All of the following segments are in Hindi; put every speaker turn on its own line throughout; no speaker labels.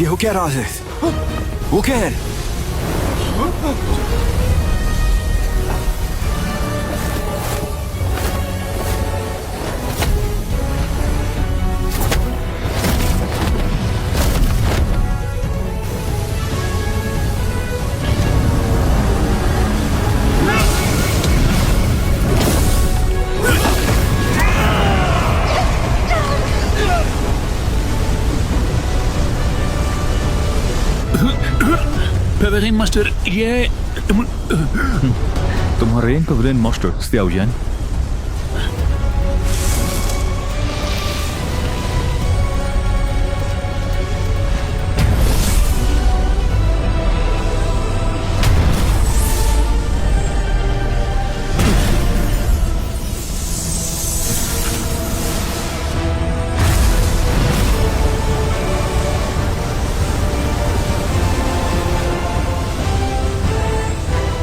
ये हो क्या रहा है? वो क्या है?
Pevering Master, ये
तुम्हारे Pavilion Master, Xiao Yan.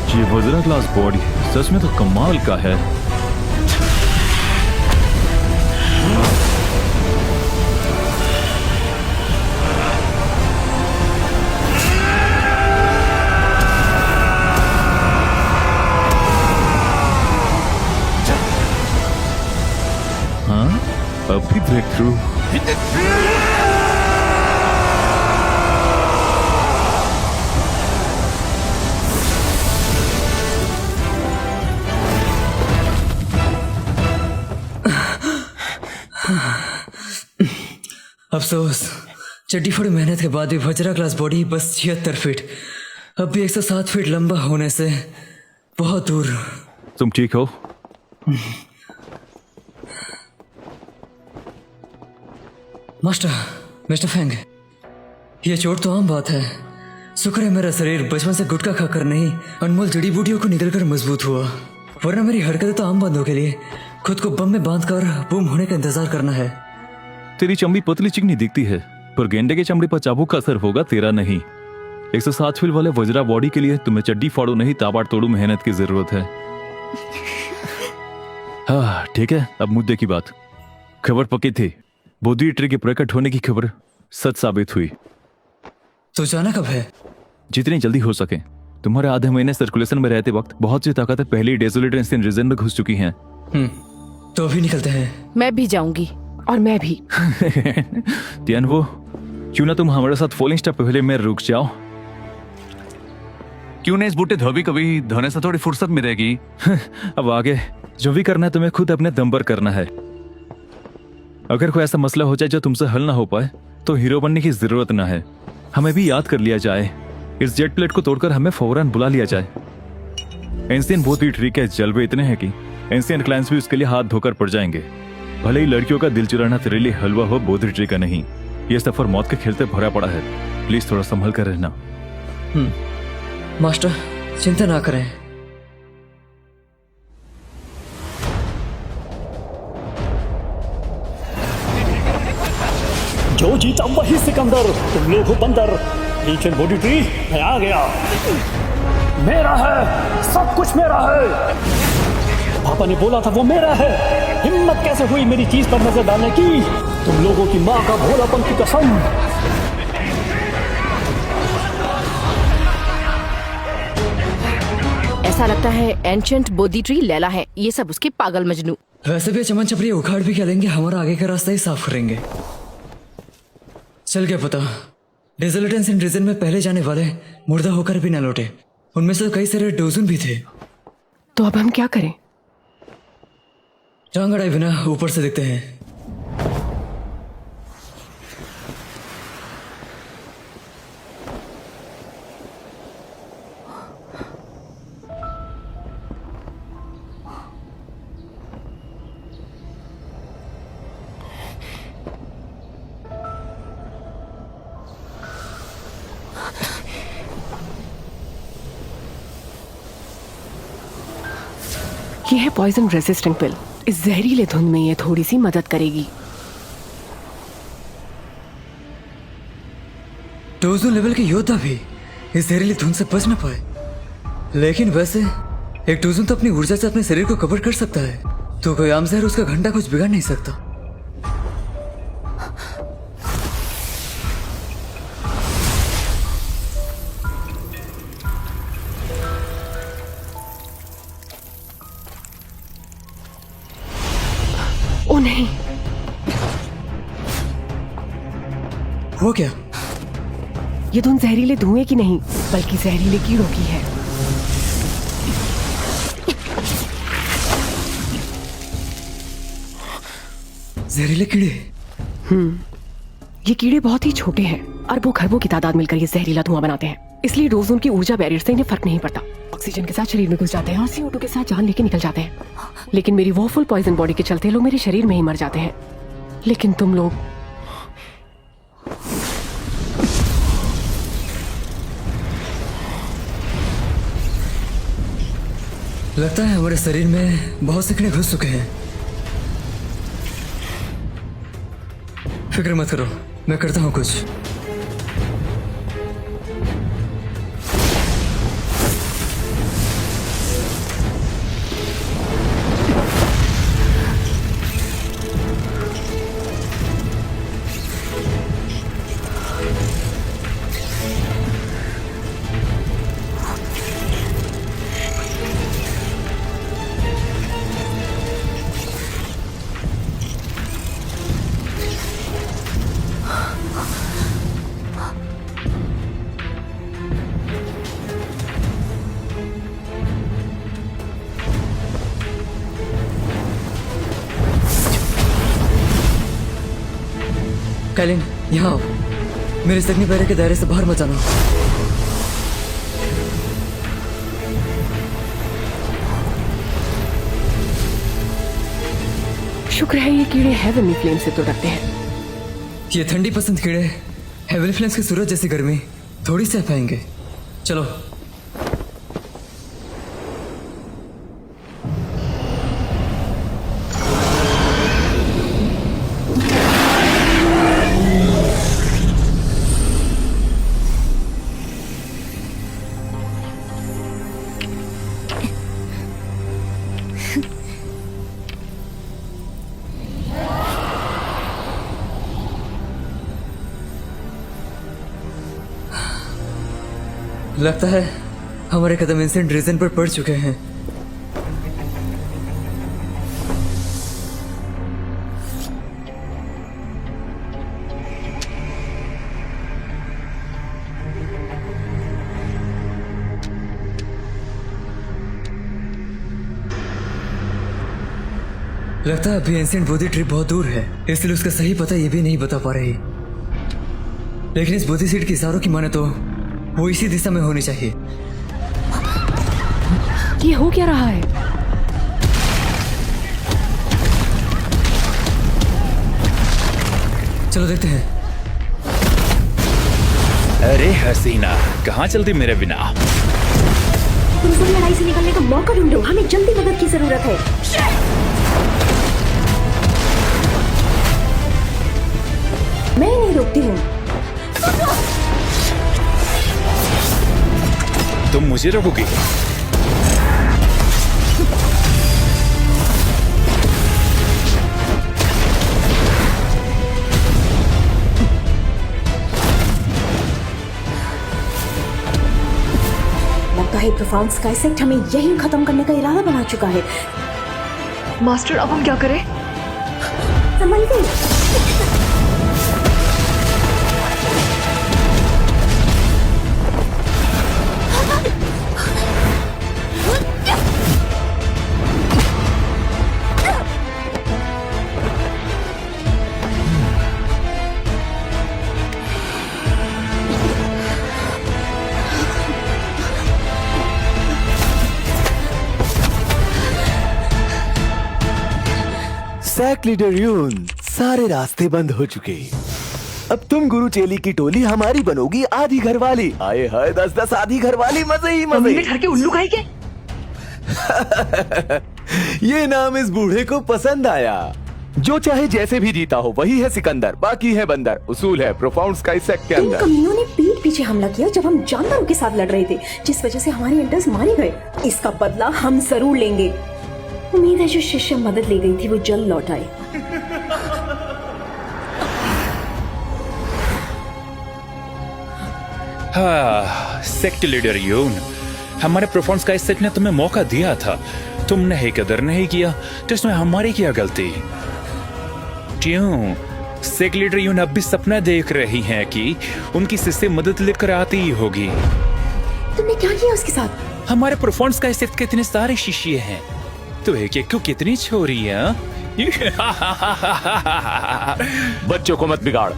ये वज्रा क्लास बॉडी सच में तो कमाल का है। हाँ, अब भी ब्रेक थ्रू।
अफसोस, चड्डी फोड़ी मेहनत के बाद भी वज्रा क्लास बॉडी बस 76 फीट, अब भी 107 फीट लंबा होने से बहुत दूर।
तुम ठीक हो?
मास्टर, मिस्टर फेंग, ये चोट तो आम बात है। शुक्र है मेरा शरीर बचपन से गुटखा खाकर नहीं, अनमोल जड़ी बूटियों को निगलकर मजबूत हुआ, वरना मेरी हरकतें तो आम बंदों के लिए खुद को बम में बांधकर बूम होने का इंतजार करना है।
तेरी चमड़ी पतली चिकनी दिखती है, पर गेंडे की चमड़ी पर चाबुक का असर होगा, तेरा नहीं। 107 फीट वाले वज्रा बॉडी के लिए तुम्हें चड्डी फाड़ो नहीं, ताबाड़ तोड़ू मेहनत की जरूरत है। हाँ ठीक है, अब मुद्दे की बात। खबर पक्की थी, बोधी ट्री के प्रकट होने की खबर सच साबित हुई।
तो जाना कब है?
जितनी जल्दी हो सके। तुम्हारे आधे महीने सर्कुलेशन में रहते वक्त बहुत सी ताकतें पहले ही डेजोलेट इंस्टेंट रीजन में घुस चुकी हैं।
तो अभी निकलते हैं।
मैं भी जाऊंगी, और मैं भी।
तियानवो, क्यों ना तुम हमारे साथ फॉलिंग स्टेप पहले में रुक जाओ?
क्यों नहीं? इस बूटे धोबी कभी धोने से थोड़ी फुर्सत मिलेगी।
अब आगे जो भी करना है तुम्हें खुद अपने दम पर करना है। अगर कोई ऐसा मसला हो जाए जो तुमसे हल ना हो पाए तो हीरो बनने की जरूरत ना है, हमें भी याद कर लिया जाए। इस जेट प्लेट को तोड़कर हमें फौरन बुला लिया जाए। एंशिएंट बोधी ट्री के जलवे इतने हैं कि एंशिएंट क्लाइंट्स भी उसके लिए हाथ धोकर पड़ जाएंगे। भले ही लड़कियों का दिल चुराना तेरे लिए हलवा हो, बोधी ट्री का नहीं। यह सफर मौत के खेलते भरा पड़ा है, प्लीज थोड़ा संभल कर रहना।
मास्टर, चिंता ना करें।
जो जीता वही सिकंदर, तुम लोग हो बंदर। एंशिएंट बोधी ट्री, मैं आ गया। मेरा है, सब कुछ मेरा है। पापा ने बोला था वो मेरा है। हिम्मत कैसे हुई मेरी चीज पर नजर डालने की? तुम लोगों की माँ का भोलापन की कसम।
ऐसा लगता है एंशिएंट बोधी ट्री लैला है, ये सब उसके पागल मजनू।
वैसे भी चमन चपड़ी उखाड़ भी क्या लेंगे, हमारा आगे का रास्ता ही साफ करेंगे। चल क्या पता, डेजर्ट एंशिएंट रीजन में पहले जाने वाले मुर्दा होकर भी न लौटे। उनमें से कई सारे डोजन भी थे।
तो अब हम क्या करें?
टांग अड़ाए बिना ऊपर से देखते हैं।
ये है पॉइजन रेसिस्टेंट पिल। इस जहरीले धुंध में ये थोड़ी सी मदद करेगी।
डोजो लेवल के योद्धा भी इस जहरीली धुंध से बच न पाए। लेकिन वैसे एक डोजन तो अपनी ऊर्जा से अपने शरीर को कवर कर सकता है, तो कोई आम जहर उसका घंटा कुछ बिगाड़ नहीं सकता।
नहीं,
वो क्या?
ये धुन जहरीले धुएं की नहीं बल्कि जहरीले कीड़ों की है।
जहरीले कीड़े?
ये कीड़े बहुत ही छोटे हैं, अरबों खरबों की तादाद मिलकर ये जहरीला धुआं बनाते हैं। इसलिए रोज उनकी ऊर्जा बैरियर से इन्हें फर्क नहीं पड़ता। ऑक्सीजन के साथ शरीर में घुस जाते हैं और CO2 के साथ जान लेके निकल जाते हैं। लेकिन मेरी वो फुल पॉइजन बॉडी के चलते लोग मेरे शरीर में ही मर जाते हैं। लेकिन तुम लोग
लगता है हमारे शरीर में बहुत से कीड़े घुस चुके हैं। फिक्र मत करो, मैं करता हूँ कुछ। काइलिन, यहाँ आओ। मेरे सगनी पैरे के दायरे से बाहर मत जाना।
शुक्र है ये कीड़े हेवनली फ्लेम से तो डरते हैं।
ये ठंडी पसंद कीड़े हेवनली फ्लेम्स की सूरज जैसी गर्मी थोड़ी सह पाएंगे। चलो। लगता है हमारे कदम इंसेंट रीजन पर पड़ चुके हैं। लगता है अभी एंसेंट बोधी ट्री बहुत दूर है, इसलिए उसका सही पता ये भी नहीं बता पा रही। लेकिन इस बोधी सीड की इशारों की माने तो वो इसी दिशा में होनी चाहिए।
ये हो क्या रहा है?
चलो देखते हैं।
अरे हसीना, कहाँ चलती मेरे बिना?
तुमको लड़ाई से निकलने का मौका ढूंढो, हमें जल्दी मदद की जरूरत है। मैं नहीं रोकती हूँ।
तुम मुझे रोकोगी?
लगता है प्रोफाउंड स्काई सेक्ट हमें यही खत्म करने का इरादा बना चुका है।
मास्टर, अब हम क्या करें?
संभल के।
सैक लीडर यून, सारे रास्ते बंद हो चुके। अब तुम गुरु चेली की टोली हमारी बनोगी आधी घरवाली। आए हाय 10-10 आधी घरवाली, मजे ही मजे।
घर के उल्लू खाई के?
ये नाम इस बूढ़े को पसंद आया। जो चाहे जैसे भी जीता हो वही है सिकंदर, बाकी है बंदर। उसूल है प्रोफाउंड स्काई सेक्ट के
इन
अंदर।
कमीनों ने पीठ पीछे हमला किया जब हम जानवरों के साथ लड़ रहे थे, जिस वजह से हमारे एल्डर्स मारे गए। इसका बदला हम जरूर लेंगे। उम्मीद है जो शिष्य मदद ले गई थी वो जल्द लौट आए।
हाँ, सेक्ट लीडर यून, हमारे प्रोफाउंड स्काई सेक्ट ने तुम्हें मौका दिया था, तुमने ही कदर नहीं किया, तो इसमें हमारी क्या गलती?
क्यों सेक लीडर यून अब भी सपना देख रही हैं कि उनकी शिष्य मदद लेकर आती ही होगी?
तुमने क्या किया उसके साथ?
हमारे परफॉर्मेंस का सेट कितने सारे शिष्य हैं, तो एक एक को कितनी छोरियां।
बच्चों को मत बिगाड़।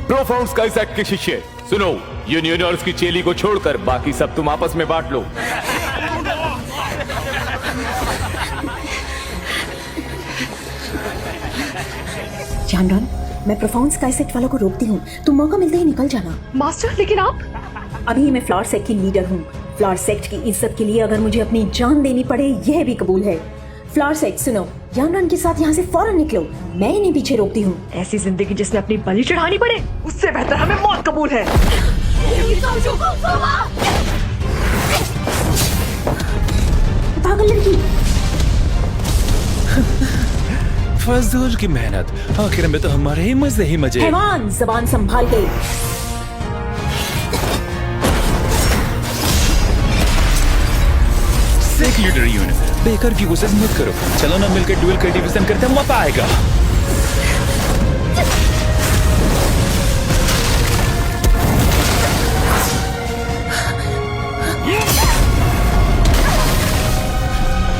प्रोफाउंड स्काई सेक्ट के शिष्य सुनो, यूनियन और उसकी चेली को छोड़कर बाकी सब तुम आपस में बांट लो।
जानरान, मैं प्रोफाउंड स्काई सेक्ट वालों को रोकती हूँ, तुम मौका मिलते ही निकल जाना।
मास्टर लेकिन आप
अभी मैं फ्लावर सेक्ट की लीडर हूँ। फ्लावर सेक्ट की इज्जत के लिए अगर मुझे अपनी जान देनी पड़े यह भी कबूल है। फ्लावर सेक्ट सुनो, जानरान के साथ यहाँ से फौरन निकलो, मैं इन्हें पीछे रोकती हूँ।
ऐसी जिंदगी जिसमें अपनी बलि चढ़ानी पड़े उससे बेहतर हमें मौत कबूल है।
पागल लड़की।
फजूल की मेहनत, आखिर में तो हमारे ही मजे।
हैवान, जबान संभाल के।
सेक लीडर यून बेकार की कोशिश मत करो, चलो ना मिलकर ड्यूल का डिवीजन करते हैं, मजा आएगा।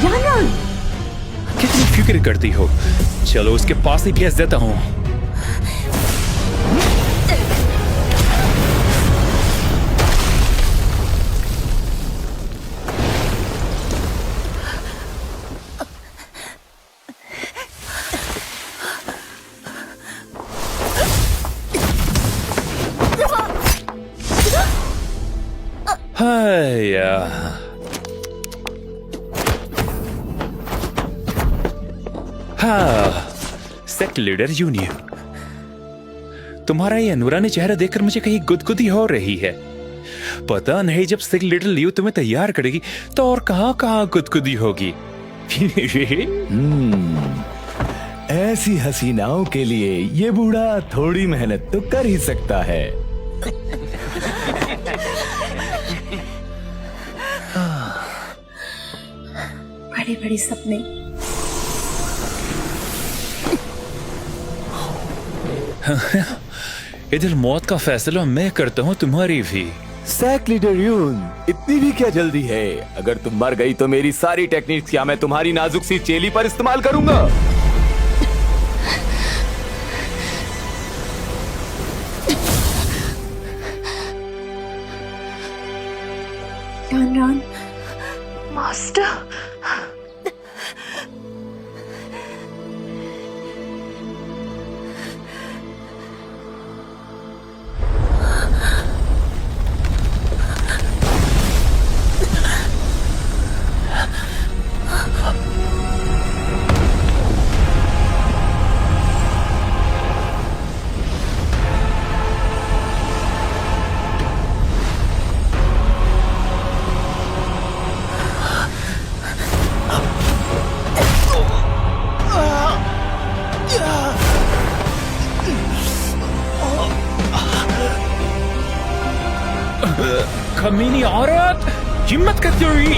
जानरान,
कितनी फिक्र करती हो, चलो उसके पास ही भेज देता हूँ। सेक्ट लीडर यूनियन, तुम्हारा ये नूरानी चेहरा देखकर मुझे कहीं गुदगुदी हो रही है। पता नहीं जब सेक्ट लीडर लियो तुम्हें तैयार करेगी तो और कहाँ गुदगुदी होगी।
ऐसी हसीनाओं के लिए ये बूढ़ा थोड़ी मेहनत तो कर ही सकता है।
बड़े बड़े सपने।
इधर मौत का फैसला मैं करता हूँ, तुम्हारी भी।
सेक्ट लीडर यून, इतनी भी क्या जल्दी है? अगर तुम मर गई तो मेरी सारी टेक्निक्स क्या मैं तुम्हारी नाजुक सी चेली पर इस्तेमाल करूंगा?
जानरान,
मास्टर
कमीनी औरत, हिम्मत करती हुई।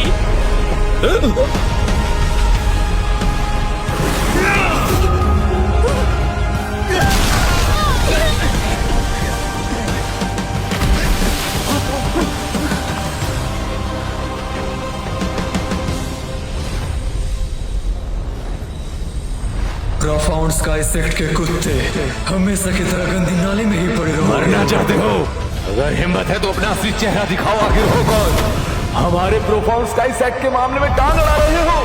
प्रोफाउंड स्काई सेक्ट के कुत्ते हमेशा की तरह गंदी नाली में ही पड़े रहो।
मरना चाहते हो? अगर हिम्मत है तो अपना असली चेहरा दिखाओ, आखिर हो कौन? हमारे प्रोफाउंड स्काई सेक्ट के मामले में टांग अड़ा रहे हो?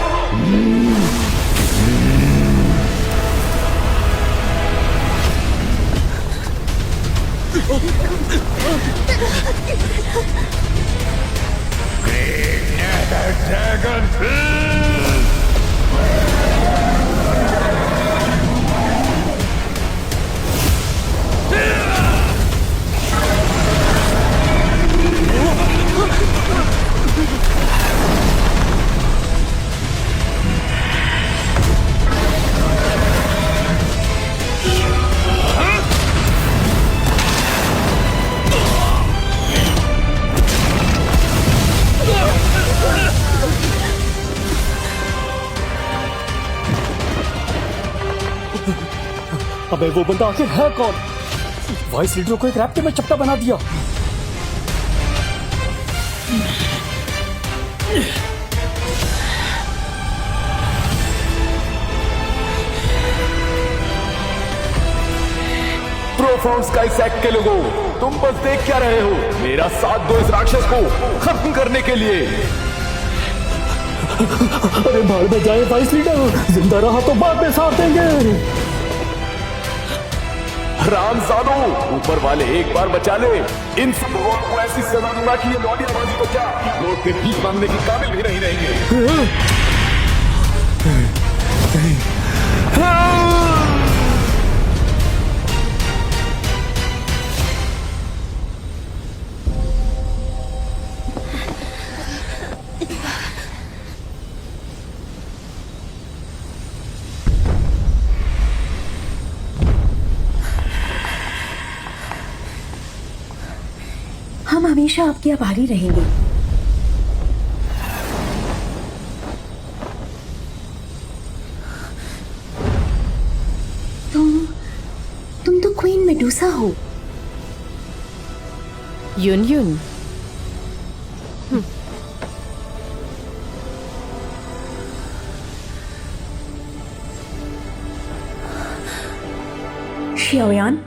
अबे वो बंदा आखिर है कौन? वाइस लीडर को एक रैप्टर में चपटा बना दिया।
प्रोफाउंड स्काई सेक्ट के लोगों, तुम बस देख क्या रहे हो? मेरा साथ दो इस राक्षस को खत्म करने के लिए।
अरे भाड़ में जाए वाइस लीडर, जिंदा रहा तो बाद में साथ देंगे।
रामजादो, ऊपर वाले एक बार बचा ले। इन सब लोगों को ऐसी सजा दूंगा कि ये लौंडियाबाजी तो क्या, लोग फिर भीख मांगने के काबिल भी नहीं रहेंगे।
हम हमेशा आपके आभारी रहेंगे। तुम तो क्वीन मेडुसा हो।
युन युन,
शियाओयान,